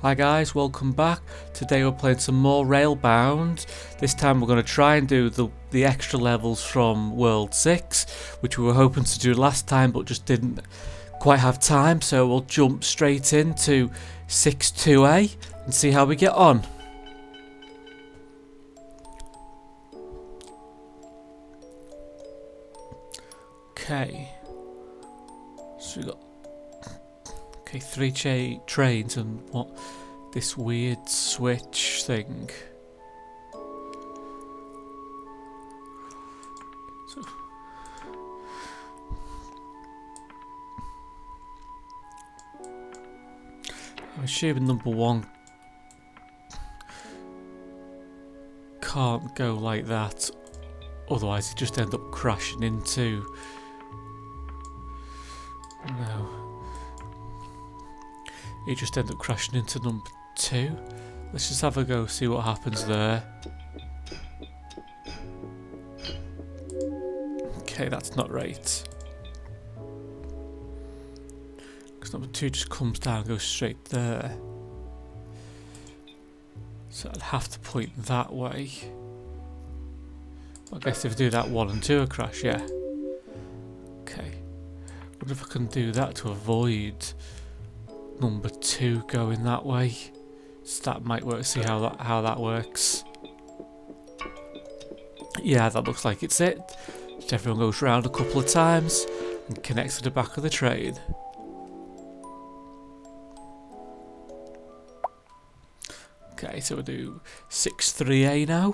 Hi guys, welcome back. Today we're playing some more Railbound. This time we're going to try and do the extra levels from World 6, which we were hoping to do last time but just didn't quite have time, so we'll jump straight into 6-2A and see how we get on. Okay, so we got three trains and what this weird switch thing. So I'm assuming number one can't go like that, otherwise it just end up crashing into. No. It just ended up crashing into number 2. Let's just have a go, see what happens there. Okay, that's not right. Because number 2 just comes down and goes straight there. So I'd have to point that way. I guess if I do that, 1 and 2 will crash, yeah. Okay. I wonder if I can do that to avoid number 2 going that way. So that might work. See how that works. Yeah, that looks like it's it. Just everyone goes round a couple of times and connects to the back of the train. Okay, so we'll do 6-3A now.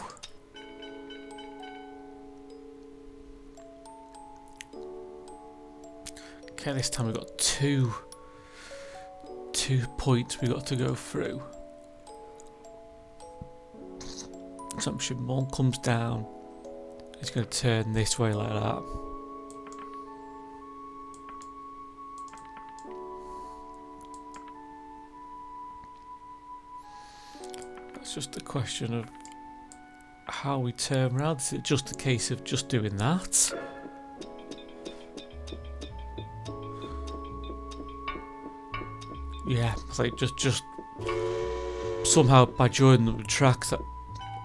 Okay, this time we've got two points we got to go through. So I'm sure one comes down, it's going to turn this way like that. That's just a question of how we turn around. Is it just a case of just doing that? Yeah, it's like just somehow by joining the tracks that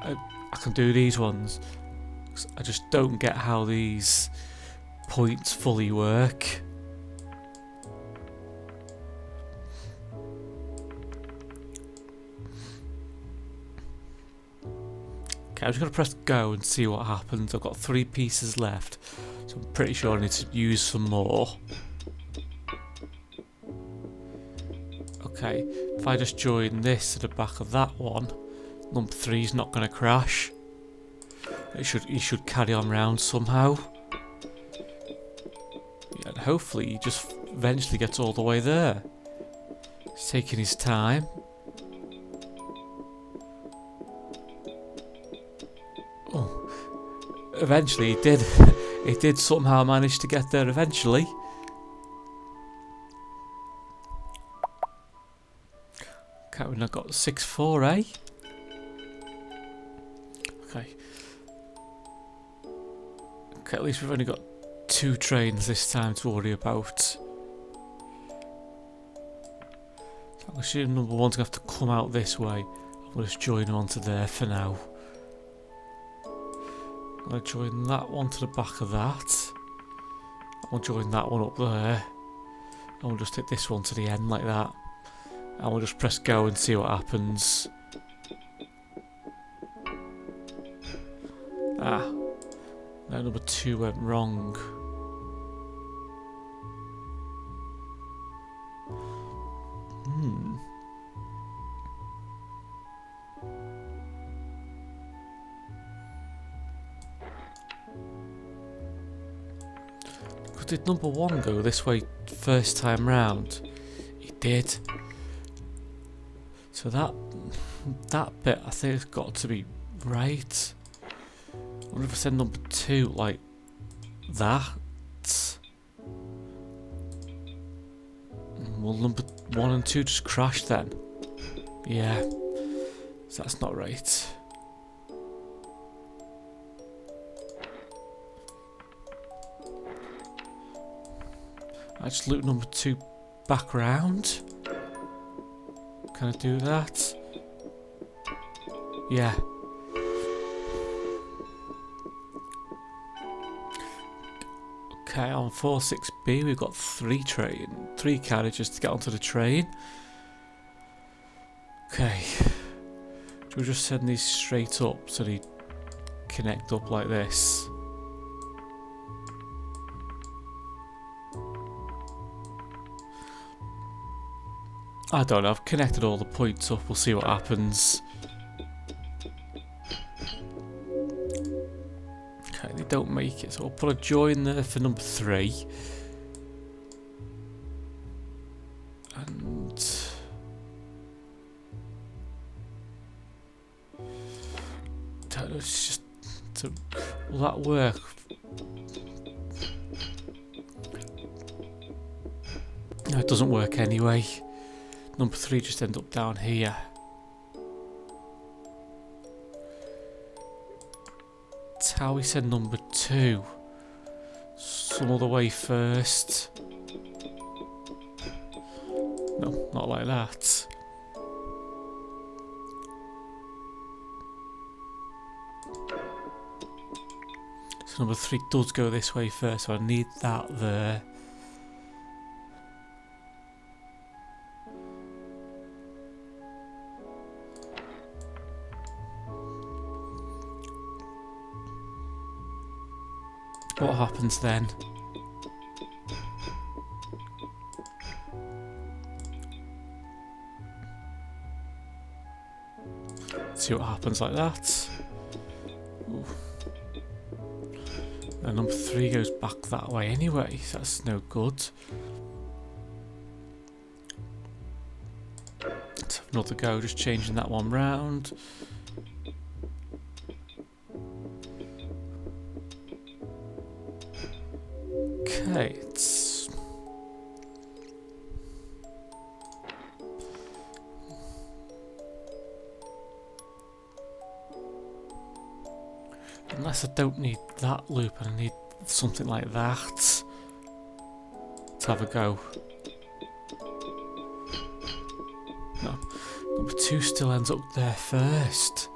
I can do these ones. I just don't get how these points fully work. Okay, I'm just going to press go and see what happens. I've got 3 pieces left, so I'm pretty sure I need to use some more. Okay, if I just join this to the back of that one, number 3 is not going to crash. He should carry on round somehow. Yeah, and hopefully he just eventually gets all the way there. He's taking his time. Oh, eventually he did. He did somehow manage to get there eventually. Okay, we've now got 6-4A. Okay. Okay, at least we've only got 2 trains this time to worry about. So I'm assuming number 1's going to have to come out this way. I'll just join him onto there for now. I'm going to join that one to the back of that. I'll join that one up there. And we'll just take this one to the end like that. And we'll just press go and see what happens. Ah, no, number 2 went wrong. Did number 1 go this way first time round? He did. So that bit I think has got to be right. I wonder if I said number 2 like that. Will number 1 and 2 just crash then? Yeah. So that's not right. I just loop number 2 back round. Can I do that? Yeah. Okay, on 46B we've got three carriages to get onto the train. Okay. We'll just send these straight up so they connect up like this. I don't know, I've connected all the points up, we'll see what happens. Okay, they don't make it, so I'll put a join there for number 3. And don't know, it's just will that work? No, it doesn't work anyway. Number 3 just ends up down here. That's how we said number 2. Some other way first. No, not like that. So number 3 does go this way first, so I need that there. What happens then? See what happens like that. Ooh. And number 3 goes back that way anyway, so that's no good. Let's have another go, just changing that one round. Okay, it's unless I don't need that loop and I need something like that. Let's have a go. No, number 2 still ends up there first.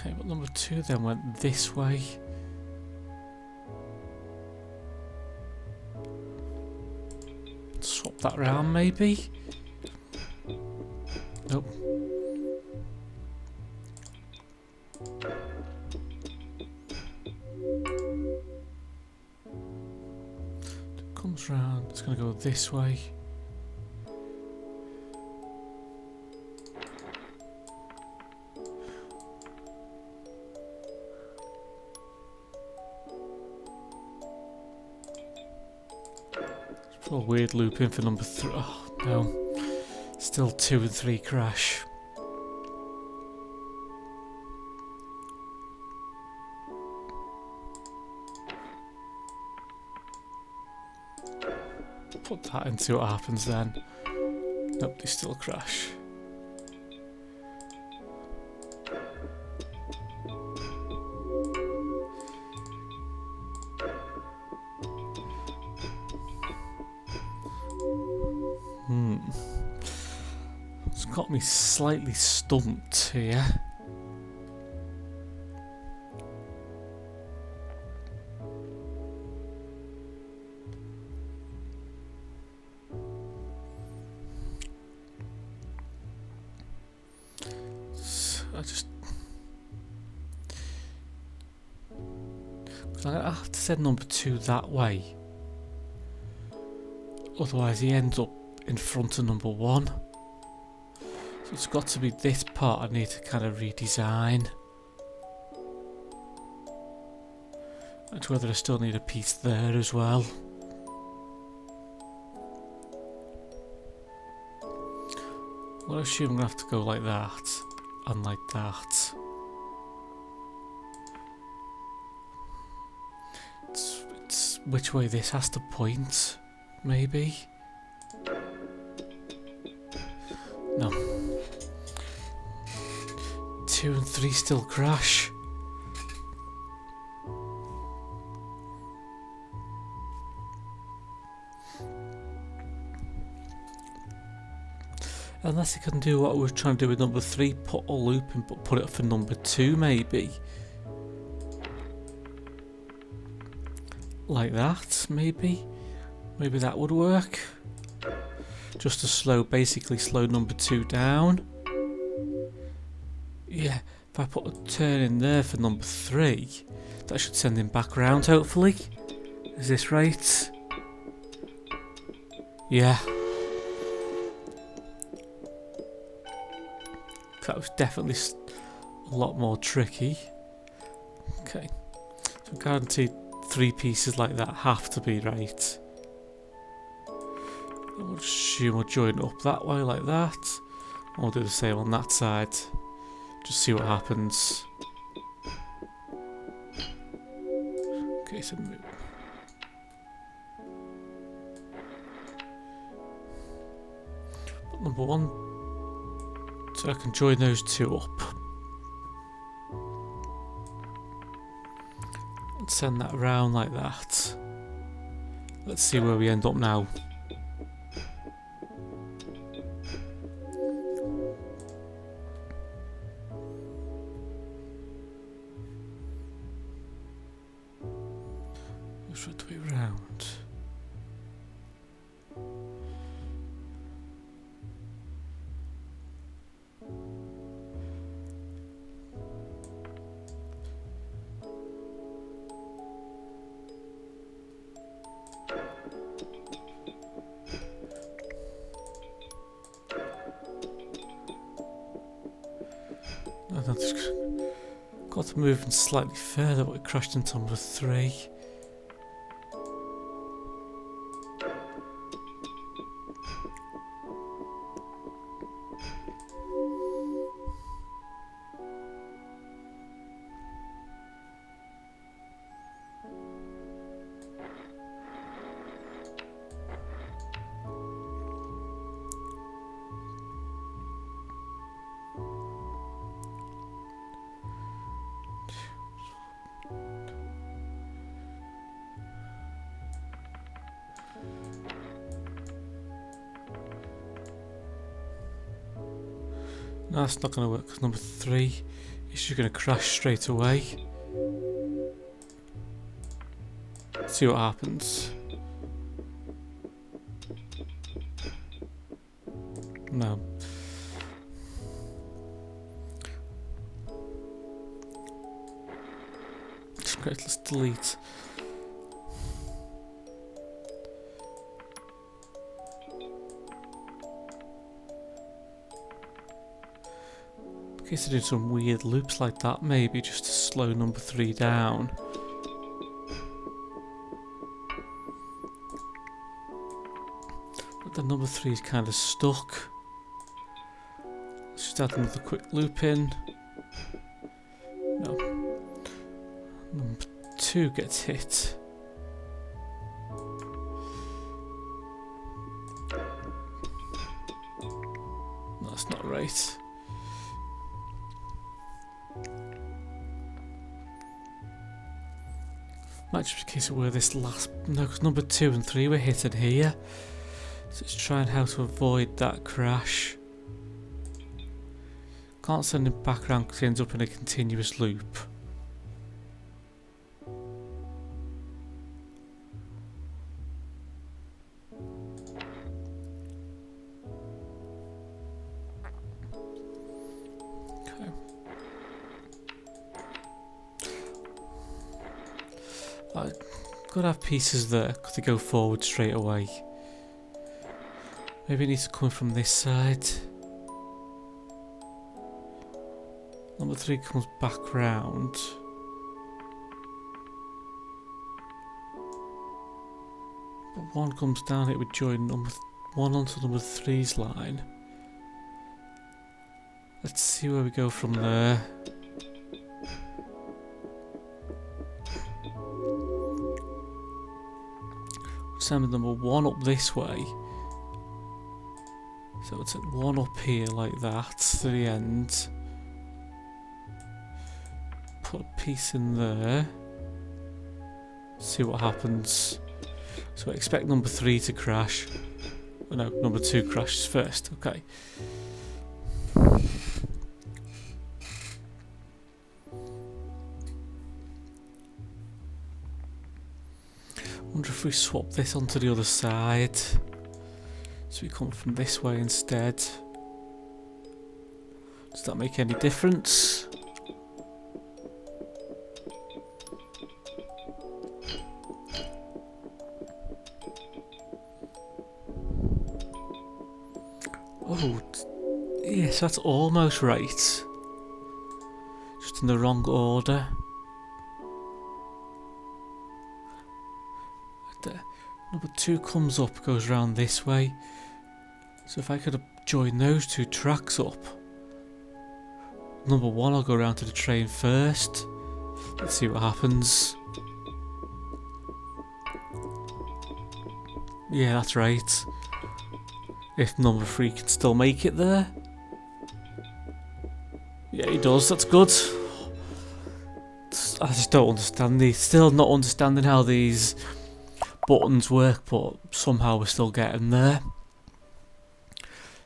Okay, but number 2 then went this way. Swap that round maybe? Nope. It comes round, it's going to go this way. A weird loop in for number 3. Oh no, still 2 and 3 crash. Put that in, see what happens then. Nope, they still crash. It's got me slightly stumped here. So I have to send number 2 that way. Otherwise he ends up in front of number 1. So it's got to be this part I need to kind of redesign. And whether I still need a piece there as well. Well, I assume I'm going to have to go like that and like that. which way this has to point, maybe? No. 2 and 3 still crash. Unless it can do what we were trying to do with number 3, put a loop in, but put it for number 2 maybe. Like that, maybe? Maybe that would work. Just to basically slow number 2 down. Yeah, if I put a turn in there for number 3, that should send him back round hopefully. Is this right? Yeah. That was definitely a lot more tricky. Okay, so guaranteed 3 pieces like that have to be right. We'll assume we'll join up that way like that. I'll do the same on that side. Just see what happens. Okay, so move. But number 1. So I can join those 2 up. And send that around like that. Let's see where we end up now. Which way do we round? I've just got to move in slightly further, but it crashed into number 3. No, that's not going to work because number 3 is just going to crash straight away. Let's see what happens. No. Great, let's delete. In case I do some weird loops like that, maybe just to slow number 3 down. But the number 3 is kind of stuck. Let's just add another quick loop in. No. Number 2 gets hit. No, that's not right. Might just be a case of where this last... No, because number 2 and 3 were hit in here. So let's try and how to avoid that crash. Can't send him back around because he ends up in a continuous loop. I could have pieces there because they go forward straight away. Maybe it needs to come from this side. Number 3 comes back round. But 1 comes down, it would join number 1 onto number 3's line. Let's see where we go from there. Send number 1 up this way. So we'll take 1 up here like that to the end. Put a piece in there. See what happens. So I expect number 3 to crash. Oh no, number 2 crashes first. Okay. Wonder if we swap this onto the other side. So we come from this way instead. Does that make any difference? Oh, yes, that's almost right. Just in the wrong order. Number 2 comes up, goes round this way. So if I could join those 2 tracks up. Number 1 I'll go round to the train first. Let's see what happens. Yeah, that's right. If number 3 can still make it there. Yeah, he does, that's good. I just don't understand these. Still not understanding how these buttons work, but somehow we're still getting there.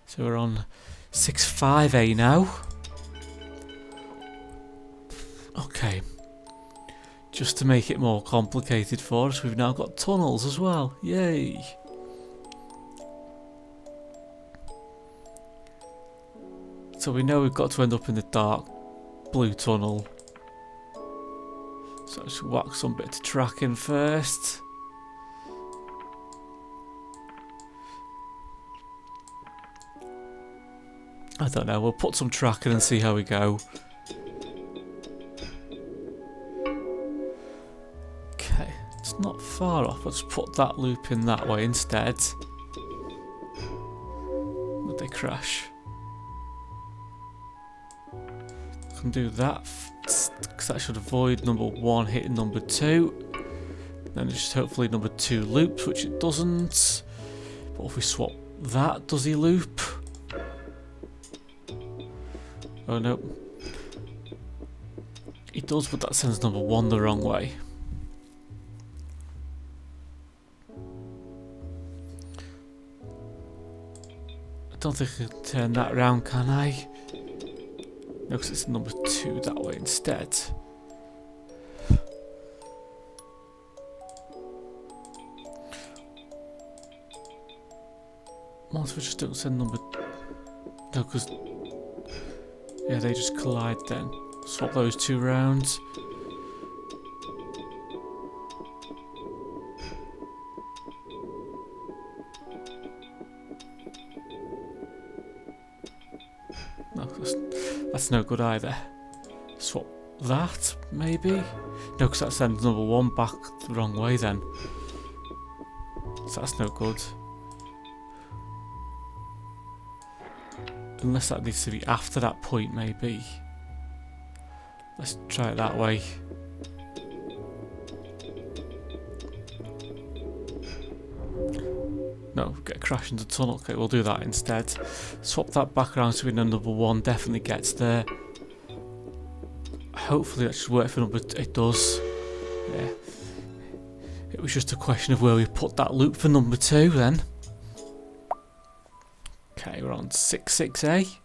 So we're on 6.5A now. Okay. Just to make it more complicated for us, we've now got tunnels as well. Yay! So we know we've got to end up in the dark blue tunnel. So let's whack some bit of track in first. I don't know, we'll put some track in and see how we go. Okay, it's not far off, let's put that loop in that way instead. Would they crash? I can do that, because that should avoid number 1 hitting number 2. Then it's just hopefully number 2 loops, which it doesn't. But if we swap that, does he loop? Oh no. He does, but that sends number 1 the wrong way. I don't think I can turn that round, can I? No, because it's number 2 that way instead. What if we just don't send number... No, because... Yeah, they just collide then. Swap those 2 rounds. No, that's no good either. Swap that, maybe? No, because that sends number 1 back the wrong way then. So that's no good. Unless that needs to be after that point, maybe. Let's try it that way. No, get a crash into the tunnel. Okay, we'll do that instead. Swap that back around so we know number 1 definitely gets there. Hopefully that should work for number 2. It does. Yeah. It was just a question of where we put that loop for number 2 then. Okay, we're on 6.6A.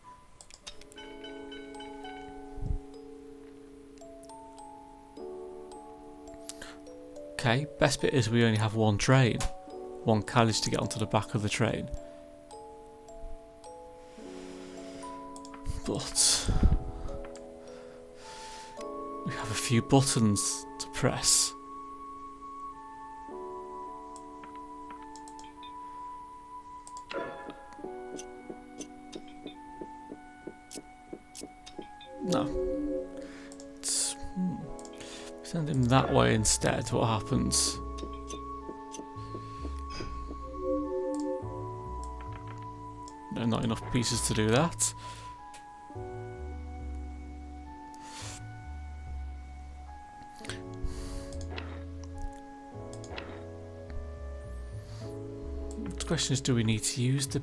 Okay, best bit is we only have 1 train. 1 carriage to get onto the back of the train. But we have a few buttons to press. No. Send him that way instead, what happens? No, not enough pieces to do that. question is, do we need to use the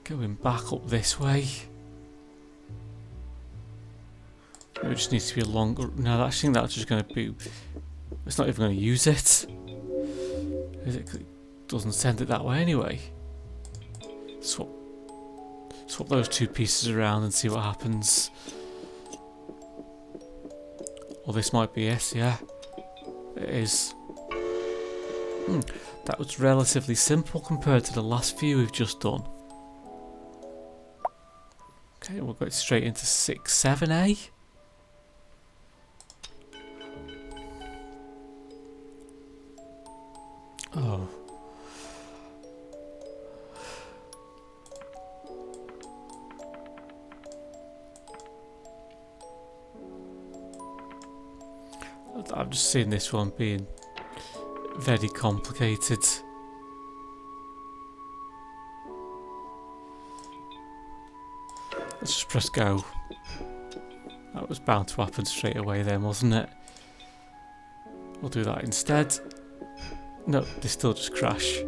going back up this way? Maybe it just needs to be a longer. No, I think that's just going to be. It's not even going to use it. Is it? 'Cause it doesn't send it that way anyway. Swap those two pieces around and see what happens. Well, this might be it. Yeah, it is. That was relatively simple compared to the last few we've just done. Okay, we'll go straight into 6, 7A. Oh. I've just seen this one being very complicated. Let's just press go. That was bound to happen straight away then, wasn't it? We'll do that instead. No, they still just crash.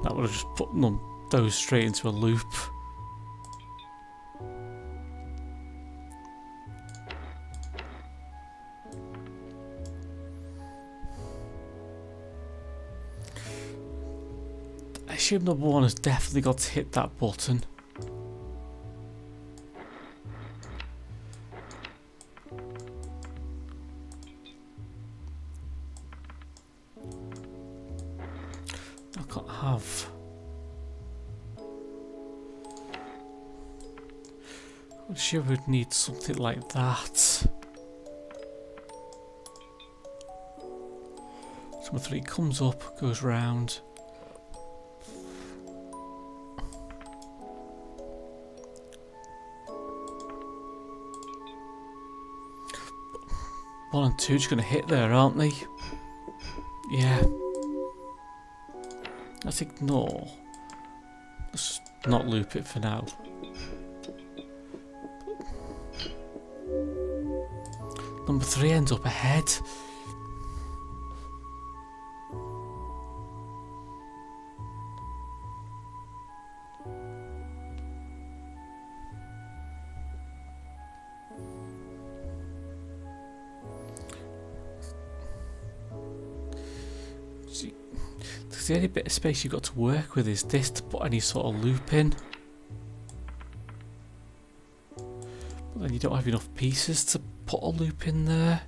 That would have just put those straight into a loop. I assume number 1 has definitely got to hit that button. I can't have. I'm sure we'd need something like that. So number 3 comes up, goes round. One and 2 just going to hit there, aren't they? Yeah. Let's ignore. Let's not loop it for now. Number 3 ends up ahead. The only bit of space you've got to work with is this to put any sort of loop in. But then you don't have enough pieces to put a loop in there.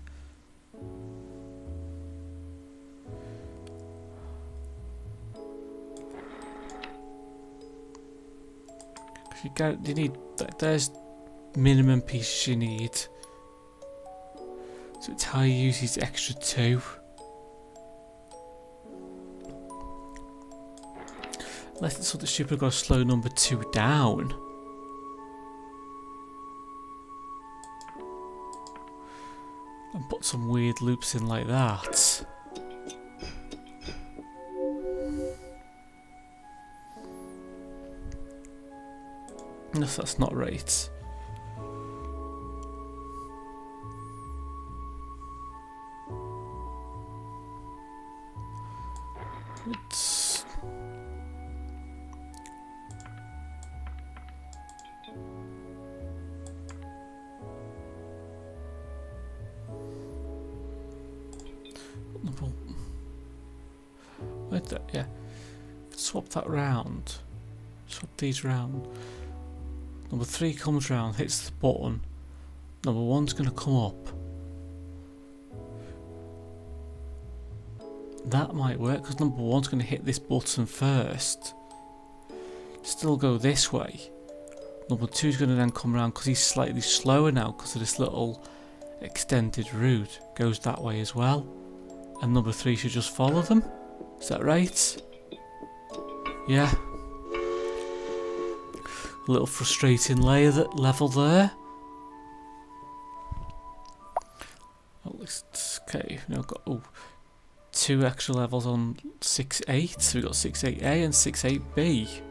You need, there's minimum pieces you need. So it's how you use these extra 2. Unless it's something stupid, got to slow number 2 down. And put some weird loops in like that. Unless that's not right. It's yeah, swap that round, swap these round. Number 3 comes round, hits the button. Number 1's going to come up. That might work because number 1's going to hit this button first. Still go this way. Number 2's going to then come around because he's slightly slower now because of this little extended route. Goes that way as well. And number 3 should just follow them. Is that right? Yeah. A little frustrating level there. Oh, okay, now we've got 2 extra levels on 6-8. So we've got 6-8A and 6-8B.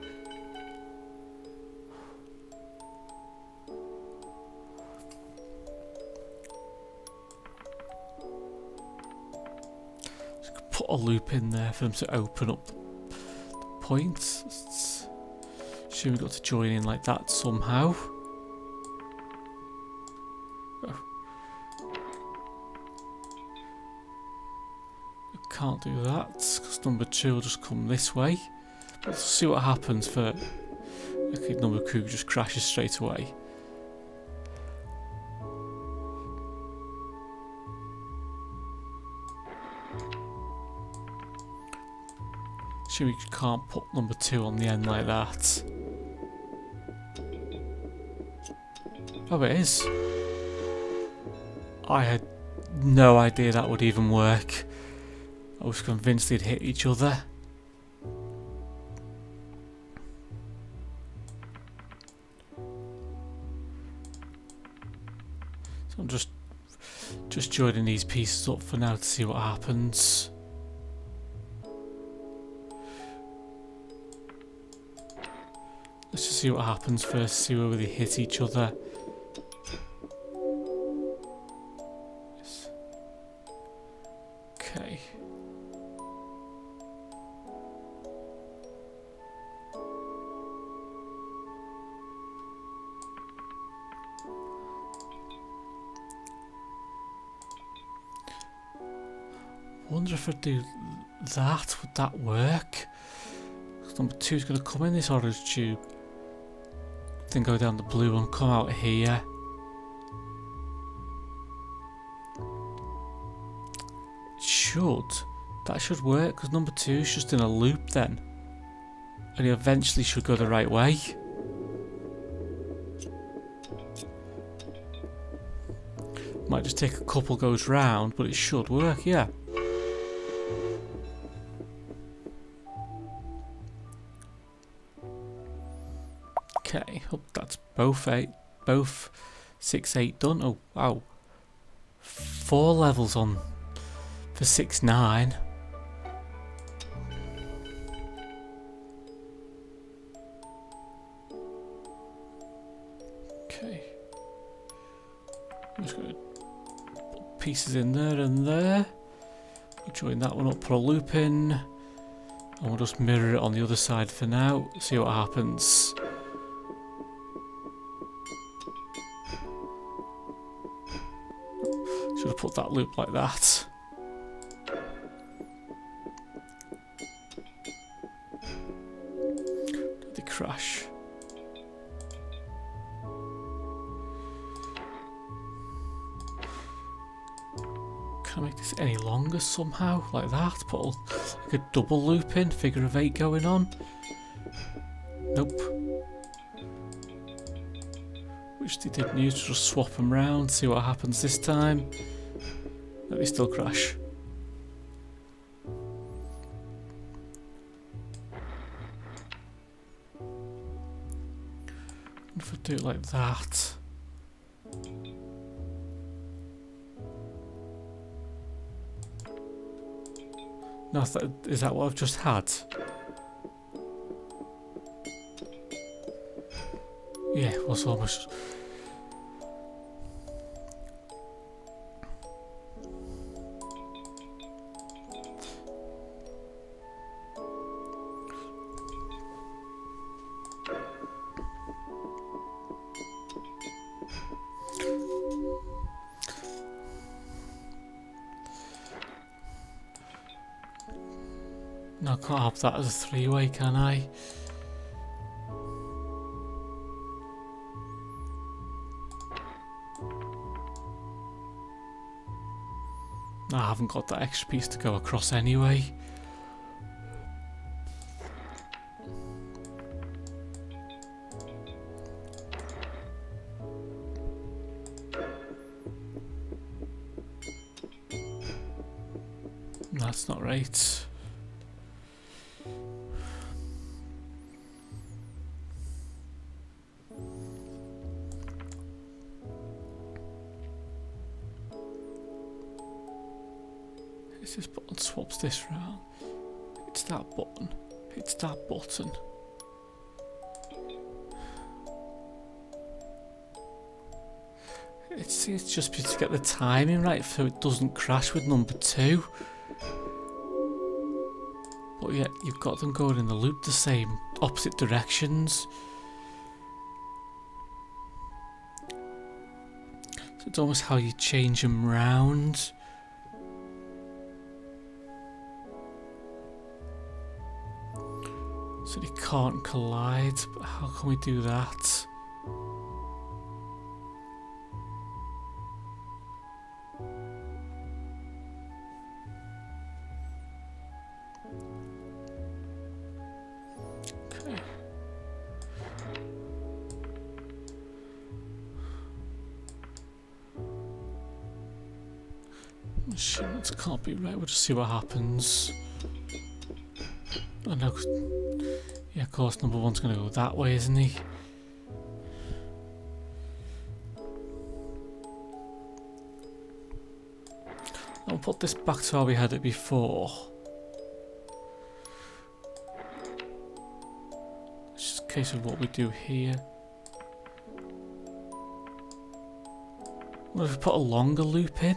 put a loop in there for them to open up the points. Assume we've got to join in like that somehow. Oh. I can't do that because number 2 will just come this way. Let's see what happens for... Okay, number 2 just crashes straight away. Sure, we can't put number 2 on the end like that. Oh, it is. I had no idea that would even work. I was convinced they'd hit each other. So I'm just joining these pieces up for now to see what happens. Let's just see what happens first, see whether they hit each other. Yes. Okay. Wonder if I do that, would that work? Number 2 is going to come in this orange tube, then go down the blue and come out here. That should work because number 2 is just in a loop then, and he eventually should go the right way. Might just take a couple goes round, but it should work, yeah. Okay, hope that's both 6, 8 done. Oh wow, 4 levels on for 6, 9. Okay, I'm just going to put pieces in there and there. We'll join that one up, put a loop in, and we'll just mirror it on the other side for now. See what happens. Should have put that loop like that. Did they crash? Can I make this any longer somehow? Like that? Put like a double loop in, figure of 8 going on. Nope. Which they didn't use, just swap them round, see what happens this time. Let me still crash. What if I do it like that? No, is that what I've just had? Yeah, it was almost... No, I can't have that as a 3-way, can I? No, I haven't got that extra piece to go across anyway. That's not right. This button swaps this round. It's that button. It's that button. It's just to get the timing right so it doesn't crash with number 2. But yet you've got them going in the loop the same, opposite directions. So it's almost how you change them round. So they can't collide, but how can we do that? Okay. Machines can't be right, we'll just see what happens. I know, yeah, of course, number one's going to go that way, isn't he? I'll put this back to how we had it before. It's just a case of what we do here. What if we put a longer loop in?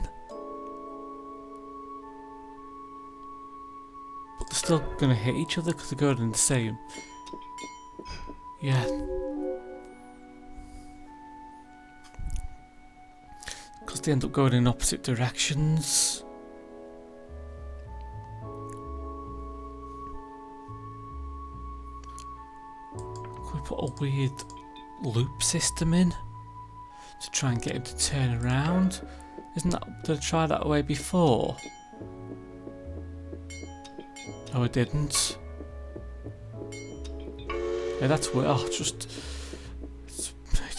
But they're still going to hit each other because they're going in the same. Yeah. Because they end up going in opposite directions. Can we put a weird loop system in to try and get him to turn around? Isn't that, did I try that way before? No, I didn't. Yeah, that's where it's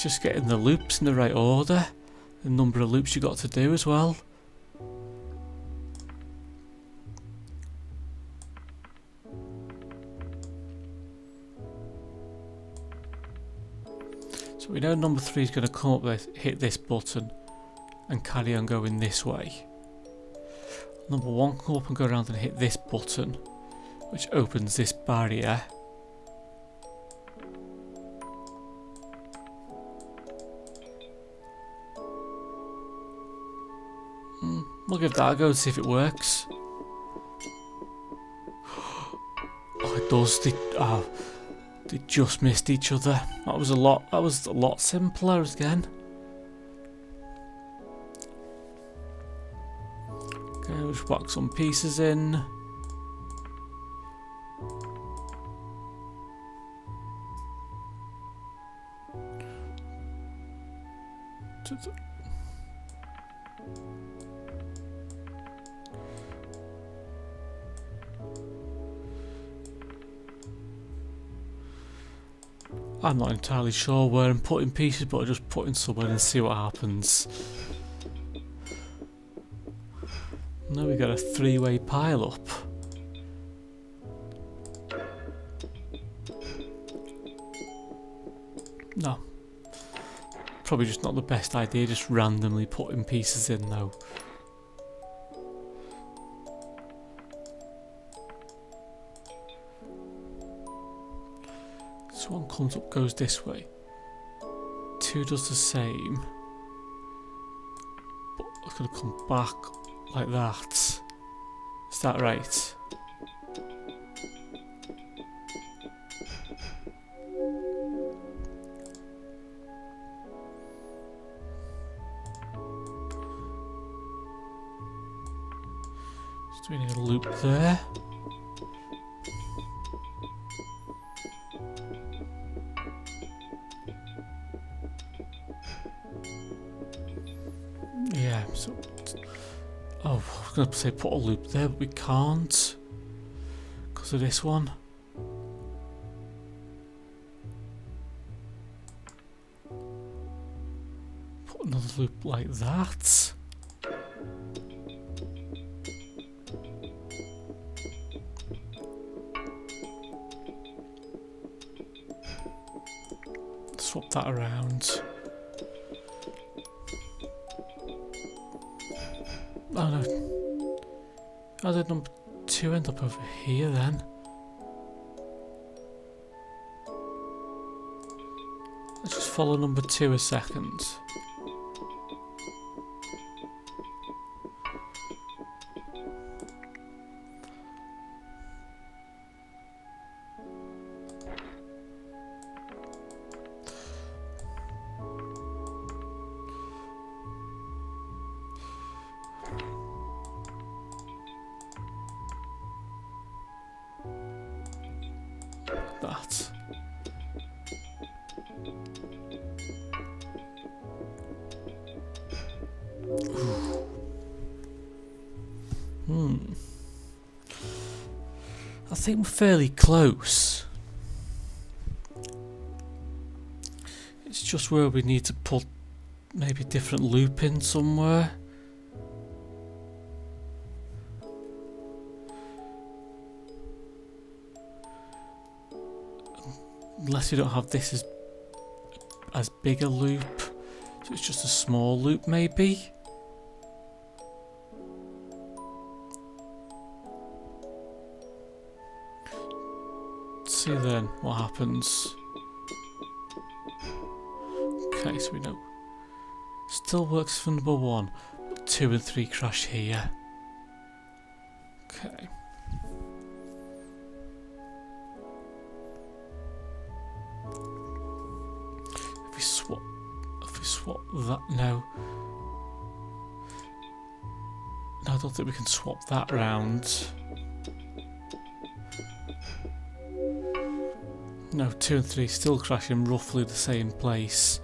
just getting the loops in the right order. The number of loops you got to do as well. So we know number 3 is going to come up with, hit this button and carry on going this way. Number 1 come up and go around and hit this button, which opens this barrier. We'll give that a go and see if it works. Oh, it does. They just missed each other. That was a lot simpler again. Okay, we'll just whack some pieces in. I'm not entirely sure where I'm putting pieces, but I'll just put in somewhere and see what happens. Now we got a 3-way pile up. No. Probably just not the best idea, just randomly putting pieces in though. So 1 comes up, goes this way. 2 does the same. But it's going to come back like that. Is that right? So we need a loop there. Yeah, so... Oh, I was going to say put a loop there, but we can't. Because of this one. Put another loop like that. Swap that around. Oh no. How did number 2 end up over here then? Let's just follow number 2 a second. I think we're fairly close. It's just where we need to put maybe a different loop in somewhere. Unless we don't have this as big a loop. So it's just a small loop maybe. Let's see then what happens. Okay, so we know. Still works for number 1, but 2 and 3 crash here. Okay. If we swap that, no, I don't think we can swap that round. No, 2 and 3 still crash in roughly the same place.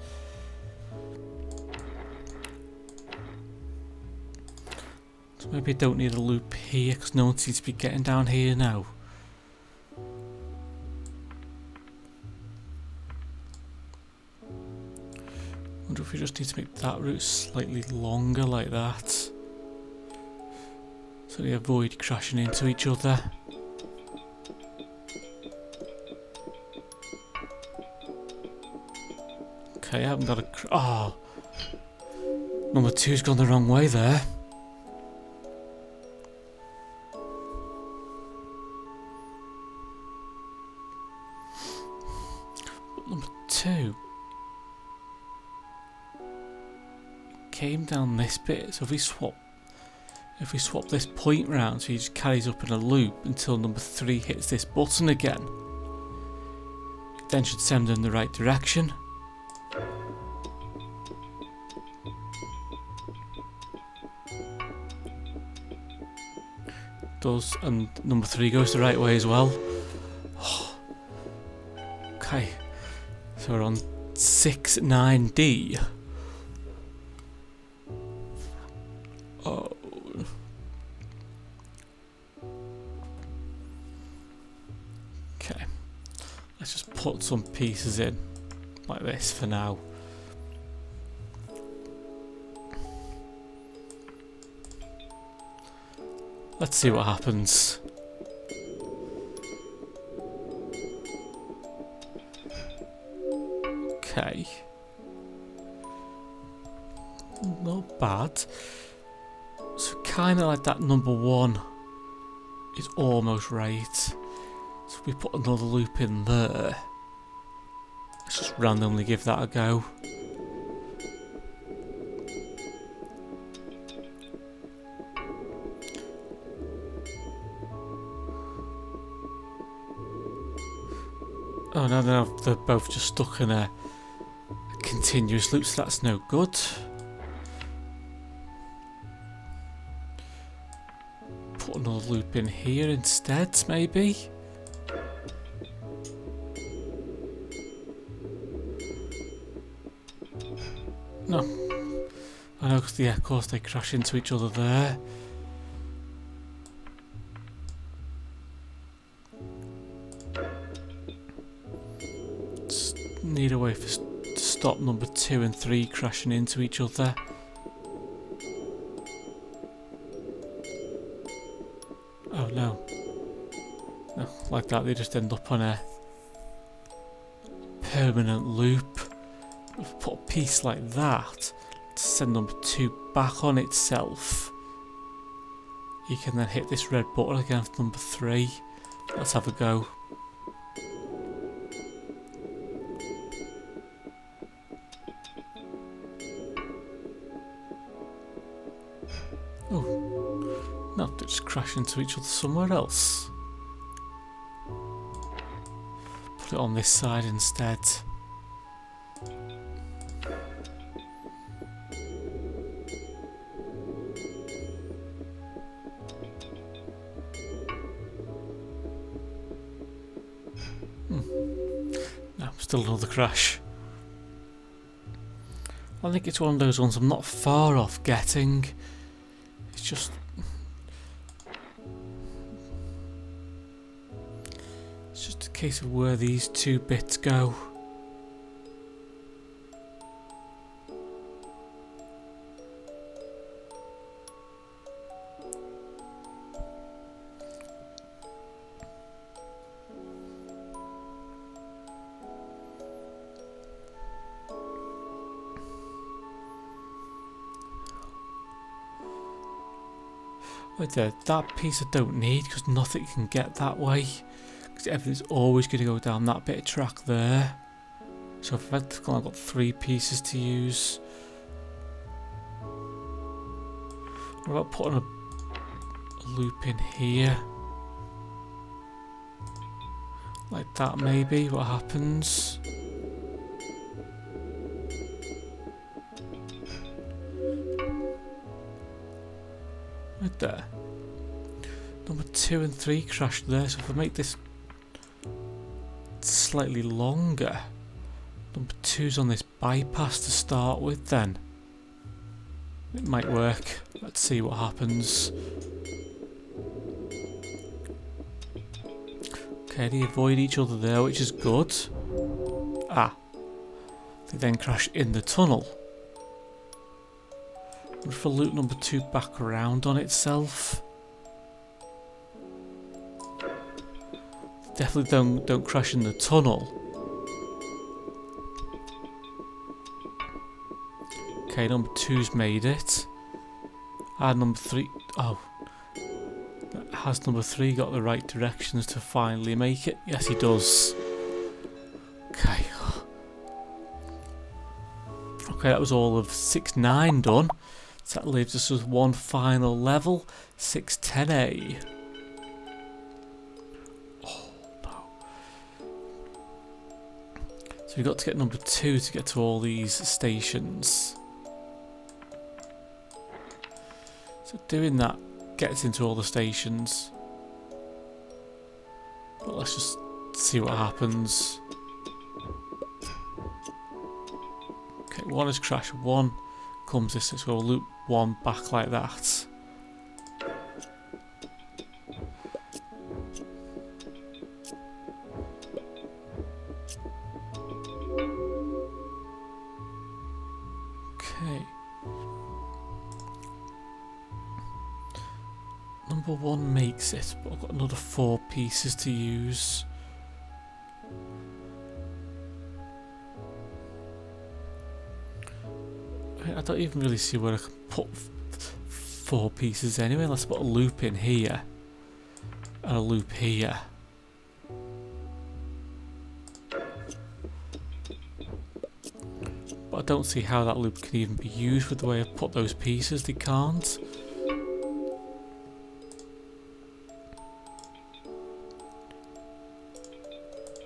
So maybe I don't need a loop here because no one seems to be getting down here now. Wonder if we just need to make that route slightly longer like that, so they avoid crashing into each other. Okay, I haven't got a number 2's gone the wrong way there. But number 2 came down this bit, so if we swap this point round, so he just carries up in a loop until number 3 hits this button again, it then should send in the right direction. Does, and number 3 goes the right way as well. Okay, so we're on 6, 9D. Oh. Okay, let's just put some pieces in like this for now. Let's see what happens. Okay. Not bad. So kind of like that number 1 is almost right. So we put another loop in there. Let's just randomly give that a go. Oh no, they're both just stuck in a continuous loop, so that's no good. Put another loop in here instead, maybe. No. I know, because of course they crash into each other there. Need a way to stop number 2 and 3 crashing into each other. Oh no. No, like that they just end up on a permanent loop. If we put a piece like that to send number 2 back on itself, you can then hit this red button again for number 3. Let's have a go. Oh, no, they just crash into each other somewhere else. Put it on this side instead. No, still another crash. I think it's one of those ones I'm not far off getting. It's just case of where these two bits go. Right there, that piece I don't need because nothing can get that way. Because everything's always going to go down that bit of track there. So if I've got 3 pieces to use. What about putting a loop in here? Like that maybe, what happens? Right there. Number 2 and 3 crashed there, so if I make this slightly longer, number 2's on this bypass to start with then. It might work. Let's see what happens. Okay, they avoid each other there, which is good. Ah. They then crash in the tunnel. What if I loop number 2 back around on itself? Definitely don't crash in the tunnel. Okay, number 2's made it. And number 3... Oh. Has number 3 got the right directions to finally make it? Yes, he does. Okay. Okay, that was all of 6-9 done. So that leaves us with one final level, 6-10A. Oh no. So we've got to get number 2 to get to all these stations. So doing that gets into all the stations. But let's just see what happens. Okay, 1 has crashed, 1 comes this, so we'll loop 1 back like that. Okay. Number 1 makes it, but I've got another 4 pieces to use. I don't even really see where I can put 4 pieces anyway. Let's put a loop in here and a loop here. But I don't see how that loop can even be used with the way I've put those pieces. They can't.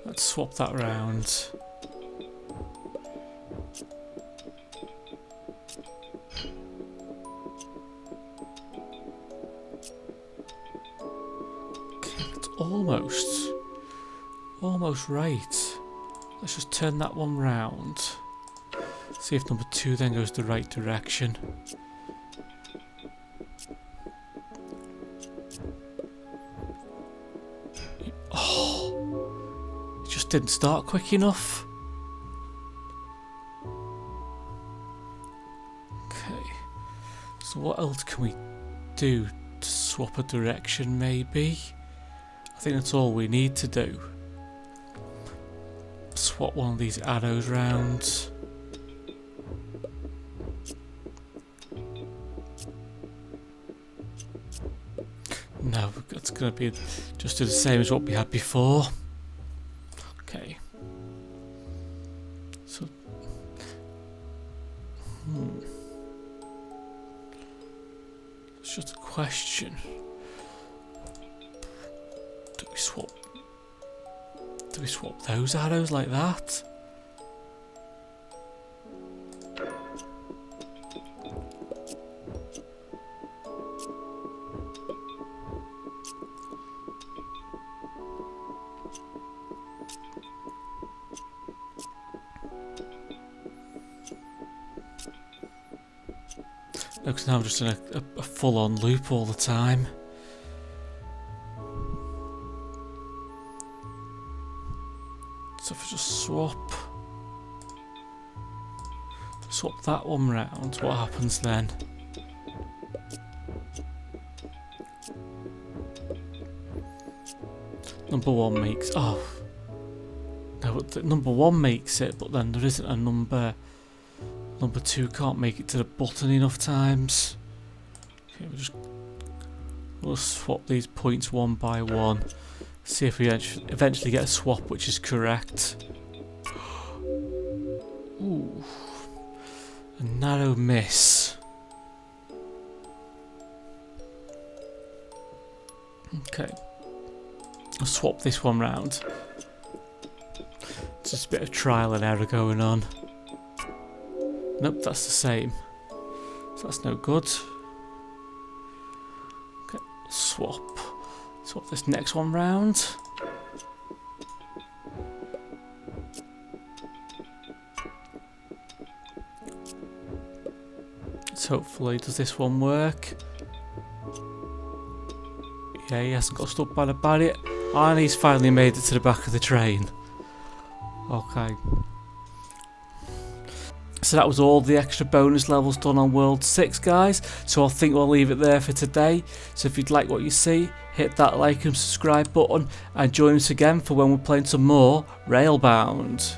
Let's swap that round. Almost right. Let's just turn that one round. See if number 2 then goes the right direction. Oh, it just didn't start quick enough. Okay. So what else can we do to swap a direction maybe? I think that's all we need to do. Swap one of these arrows round. No, it's going to be just do the same as what we had before. Okay. So, it's just a question. Do we swap those arrows like that? No, because now I'm just in a full-on loop all the time. that one round, what happens then? Number one makes... Oh. No, but number one makes it, but then there isn't a number... Number two can't make it to the button enough times. Okay, we'll swap these points one by one. See if we eventually get a swap which is correct. Ooh. A narrow miss. Okay. I'll swap this one round. Just a bit of trial and error going on. Nope, that's the same. So that's no good. Okay, swap this next one round. So hopefully does this one work? Yeah, he hasn't got stuck by the barrier. And he's finally made it to the back of the train. Okay. So that was all the extra bonus levels done on World 6, guys. So I think we'll leave it there for today. So if you'd like what you see, hit that like and subscribe button. And join us again for when we're playing some more Railbound.